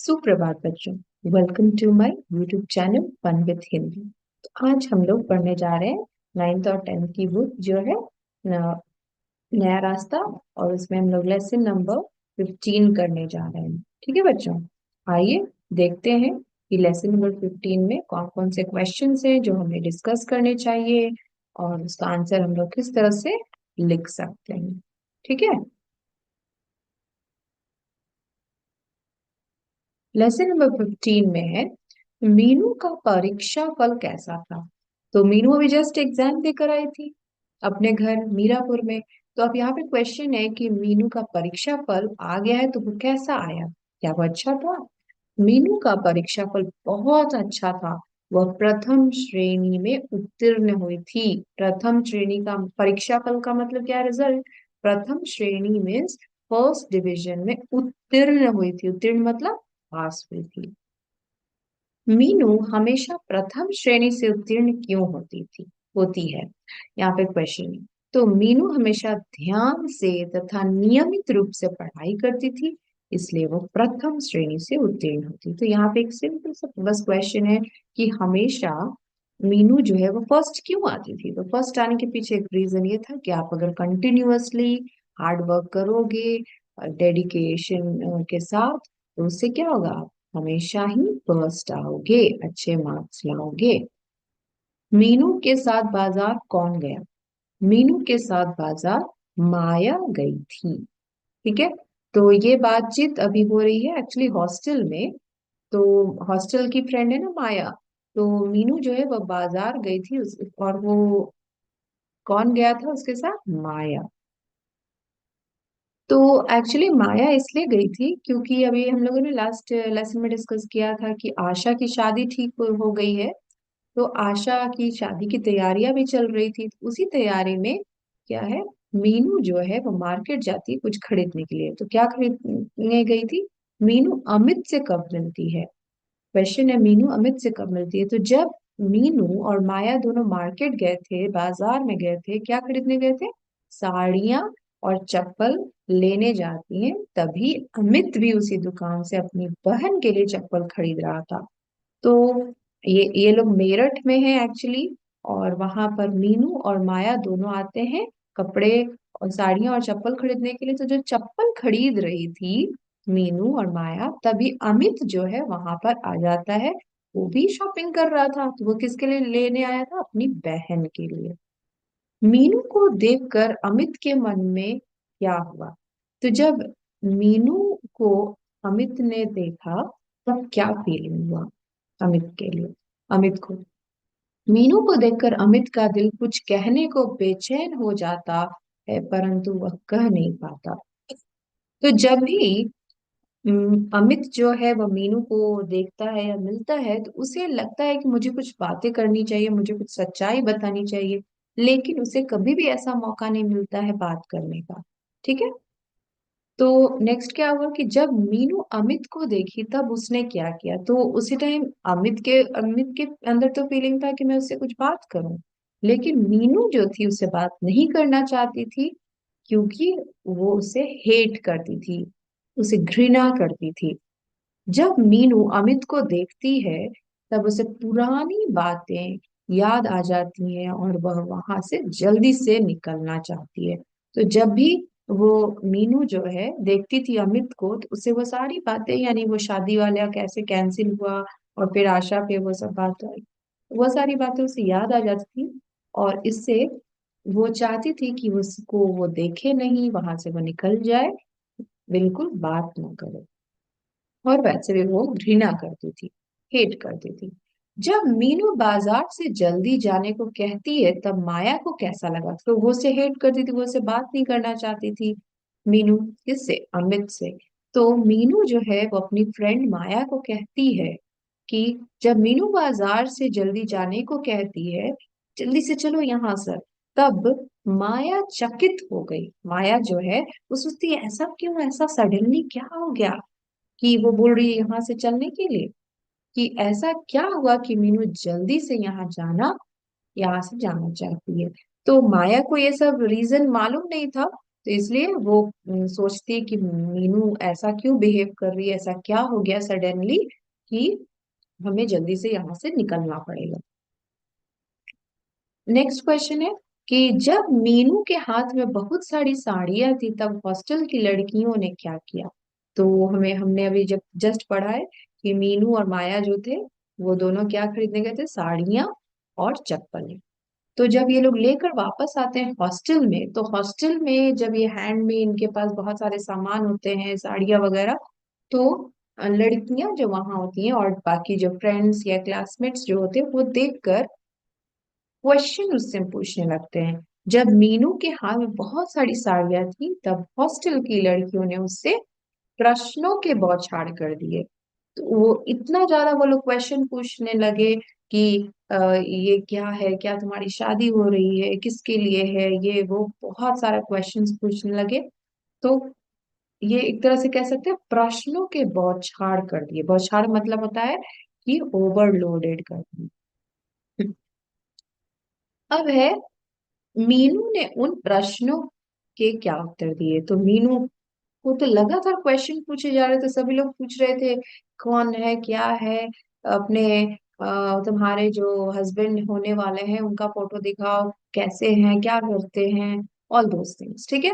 सुप्रभात बच्चों। Welcome to my YouTube channel fun with Hindi. तो आज हम लोग पढ़ने जा रहे हैं 9th और 10th की बुक जो है नया रास्ता। और उसमें हम लोग लेसन नंबर 15 करने जा रहे हैं। ठीक है बच्चों, आइए देखते हैं कि लेसन नंबर 15 में कौन कौन से क्वेश्चंस हैं जो हमें डिस्कस करने चाहिए और उसका आंसर हम लोग किस तरह से लिख सकते हैं। ठीक है, लेसन नंबर 15 में है मीनू का परीक्षा फल कैसा था। तो मीनू अभी जस्ट एग्जाम देकर आई थी अपने घर मीरापुर में। तो अब यहाँ पे क्वेश्चन है कि मीनू का परीक्षा फल आ गया है तो वो कैसा आया, क्या वो अच्छा था। मीनू का परीक्षा फल बहुत अच्छा था। वह प्रथम श्रेणी में उत्तीर्ण हुई थी। प्रथम श्रेणी का परीक्षा फल का मतलब क्या है, रिजल्ट। प्रथम श्रेणी में फर्स्ट डिवीजन में उत्तीर्ण हुई थी। उत्तीर्ण मतलब पास हुई थी। मीनू हमेशा प्रथम श्रेणी से उत्तीर्ण क्यों होती है, यहाँ पे क्वेश्चन है। तो मीनू हमेशा ध्यान से तथा नियमित रूप से पढ़ाई करती थी, इसलिए वो प्रथम श्रेणी से उत्तीर्ण होती। तो यहाँ पे एक सिंपल सा बस क्वेश्चन है कि हमेशा मीनू जो है वो फर्स्ट क्यों आती थी। तो फर्स्ट आने के पीछे एक रीजन ये था कि आप अगर कंटिन्यूअसली हार्ड वर्क करोगे, डेडिकेशन के साथ, तो उससे क्या होगा, आप हमेशा ही फर्स्ट आओगे, अच्छे मार्क्स लाओगे। मीनू के साथ बाजार कौन गया। मीनू के साथ बाजार माया गई थी। ठीक है, तो ये बातचीत अभी हो रही है एक्चुअली हॉस्टल में। तो हॉस्टल की फ्रेंड है ना माया, तो मीनू जो है वह बाजार गई थी और वो कौन गया था उसके साथ, माया। तो एक्चुअली माया इसलिए गई थी क्योंकि अभी हम लोगों ने लास्ट लेसन में डिस्कस किया था कि आशा की शादी ठीक हो गई है। तो आशा की शादी की तैयारियां भी चल रही थी। तो उसी तैयारी में क्या है, मीनू जो है वो मार्केट जाती है कुछ खरीदने के लिए। तो क्या खरीदने गई थी, मीनू अमित से कब मिलती है। क्वेश्चन है मीनू अमित से कब मिलती है। तो जब मीनू और माया दोनों मार्केट गए थे, बाजार में गए थे, क्या खरीदने गए थे, साड़ियां और चप्पल लेने जाती हैं, तभी अमित भी उसी दुकान से अपनी बहन के लिए चप्पल खरीद रहा था। तो ये लोग मेरठ में है एक्चुअली। और वहां पर मीनू और माया दोनों आते हैं कपड़े और साड़ियां और चप्पल खरीदने के लिए। तो जो चप्पल खरीद रही थी मीनू और माया, तभी अमित जो है वहां पर आ जाता है। वो भी शॉपिंग कर रहा था। तो वो किसके लिए लेने आया था, अपनी बहन के लिए। मीनू को देखकर अमित के मन में क्या हुआ। तो जब मीनू को अमित ने देखा तब क्या फीलिंग हुआ अमित के लिए, अमित को। मीनू को देखकर अमित का दिल कुछ कहने को बेचैन हो जाता है, परंतु वह कह नहीं पाता। तो जब भी अमित जो है वह मीनू को देखता है या मिलता है, तो उसे लगता है कि मुझे कुछ बातें करनी चाहिए, मुझे कुछ सच्चाई बतानी चाहिए। लेकिन उसे कभी भी ऐसा मौका नहीं मिलता है बात करने का। ठीक है, तो नेक्स्ट क्या हुआ कि जब मीनू अमित को देखी तब उसने क्या किया। तो उसी टाइम अमित के अंदर तो फीलिंग था कि मैं उससे कुछ बात करूं, लेकिन मीनू जो थी उससे बात नहीं करना चाहती थी, क्योंकि वो उसे हेट करती थी, उसे घृणा करती थी। जब मीनू अमित को देखती है तब उसे पुरानी बातें याद आ जाती हैं और वह वहां से जल्दी से निकलना चाहती है। तो जब भी वो मीनू जो है देखती थी अमित को, तो उसे वो सारी बातें, यानी वो शादी वाला कैसे कैंसिल हुआ और फिर आशा पे वो सब बात आई, वो सारी बातें उसे याद आ जाती थी। और इससे वो चाहती थी कि उसको वो देखे नहीं, वहां से वो निकल जाए, बिल्कुल बात ना करे। और वैसे भी वो घृणा करती थी, हेट करती थी। जब मीनू बाजार से जल्दी जाने को कहती है तब माया को कैसा लगा। तो वो उसे हेट करती थी, वो उससे बात नहीं करना चाहती थी। मीनू किससे, अमित से। तो मीनू जो है वो अपनी फ्रेंड माया को कहती है कि जब मीनू बाजार से जल्दी जाने को कहती है, जल्दी से चलो यहाँ से, तब माया चकित हो गई। माया जो है वो सोचती है ऐसा क्यों, ऐसा सडनली क्या हो गया कि वो बोल रही है यहाँ से चलने के लिए, कि ऐसा क्या हुआ कि मीनू जल्दी से यहाँ से जाना चाहती है। तो माया को ये सब रीजन मालूम नहीं था। तो इसलिए वो सोचती है कि मीनू ऐसा क्यों बिहेव कर रही है, ऐसा क्या हो गया सडनली कि हमें जल्दी से यहाँ से निकलना पड़ेगा। नेक्स्ट क्वेश्चन है कि जब मीनू के हाथ में बहुत सारी साड़ियां थी तब हॉस्टल की लड़कियों ने क्या किया। तो हमने अभी जब जस्ट पढ़ा है कि मीनू और माया जो थे वो दोनों क्या खरीदने गए थे, साड़ियां और चप्पलें। तो जब ये लोग लेकर वापस आते हैं हॉस्टल में, तो हॉस्टल में जब ये हैंड में इनके पास बहुत सारे सामान होते हैं, साड़ियाँ वगैरह, तो लड़कियां जो वहां होती हैं और बाकी जो फ्रेंड्स या क्लासमेट्स जो होते हैं वो देखकर क्वेश्चन उससे पूछने लगते हैं। जब मीनू के हाथ में बहुत सारी साड़ियां थी तब हॉस्टल की लड़कियों ने उससे प्रश्नों के बौछार कर दिए। तो वो इतना ज्यादा वो लोग क्वेश्चन पूछने लगे कि ये क्या है, क्या तुम्हारी शादी हो रही है, किसके लिए है, ये वो बहुत सारा क्वेश्चंस पूछने लगे। तो ये एक तरह से कह सकते हैं प्रश्नों के बौछार कर दिए। बौछार मतलब होता है कि ओवरलोडेड कर दिए। अब है मीनू ने उन प्रश्नों के क्या उत्तर दिए। तो मीनू वो तो लगातार क्वेश्चन पूछे जा रहे थे, सभी लोग पूछ रहे थे कौन है, क्या है, अपने तुम्हारे जो हस्बैंड होने वाले हैं उनका फोटो दिखाओ, कैसे हैं, क्या करते हैं, ऑल दोस थिंग्स। ठीक है।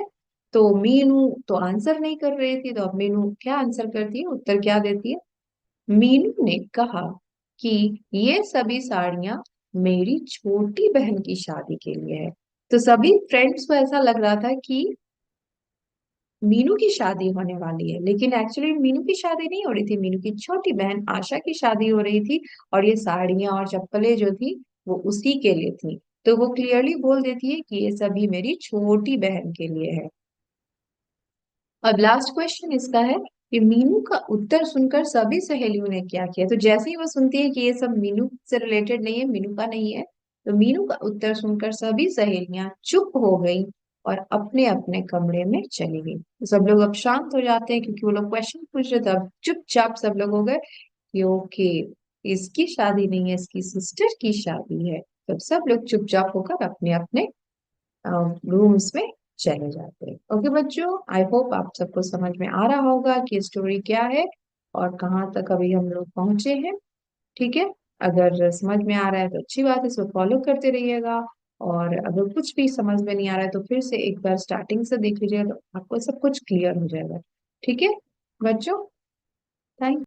तो मीनू तो आंसर नहीं कर रही थी, तो अब मीनू क्या आंसर करती है, उत्तर क्या देती है। मीनू ने कहा कि ये सभी साड़ियां मेरी छोटी बहन की शादी के लिए है। तो सभी फ्रेंड्स को ऐसा लग रहा था कि मीनू की शादी होने वाली है, लेकिन एक्चुअली मीनू की शादी नहीं हो रही थी, मीनू की छोटी बहन आशा की शादी हो रही थी। और ये साड़ियां और चप्पलें जो थी वो उसी के लिए थी। तो वो क्लियरली बोल देती है कि ये सभी मेरी छोटी बहन के लिए है। अब लास्ट क्वेश्चन इसका है कि मीनू का उत्तर सुनकर सभी सहेलियों ने क्या किया। तो जैसे ही वो सुनती है कि ये सब मीनू से रिलेटेड नहीं है, मीनू का नहीं है, तो मीनू का उत्तर सुनकर सभी सहेलियां चुप हो गई और अपने अपने कमरे में चली गई। तो सब लोग अब शांत हो जाते हैं क्योंकि वो लोग क्वेश्चन पूछ रहे थे। अब चुपचाप सब लोग हो गए कि ओके, इसकी शादी नहीं है, इसकी सिस्टर की शादी है। तो सब लोग चुपचाप होकर अपने अपने रूम्स में चले जाते हैं। ओके बच्चों, आई होप आप सबको समझ में आ रहा होगा कि स्टोरी क्या है और कहाँ तक अभी हम लोग पहुंचे हैं। ठीक है। अगर समझ में आ रहा है तो अच्छी बात है, इसको फॉलो करते रहिएगा। और अगर कुछ भी समझ में नहीं आ रहा है तो फिर से एक बार स्टार्टिंग से देख लीजिएगा, तो आपको सब कुछ क्लियर हो जाएगा। ठीक है बच्चों, थैंक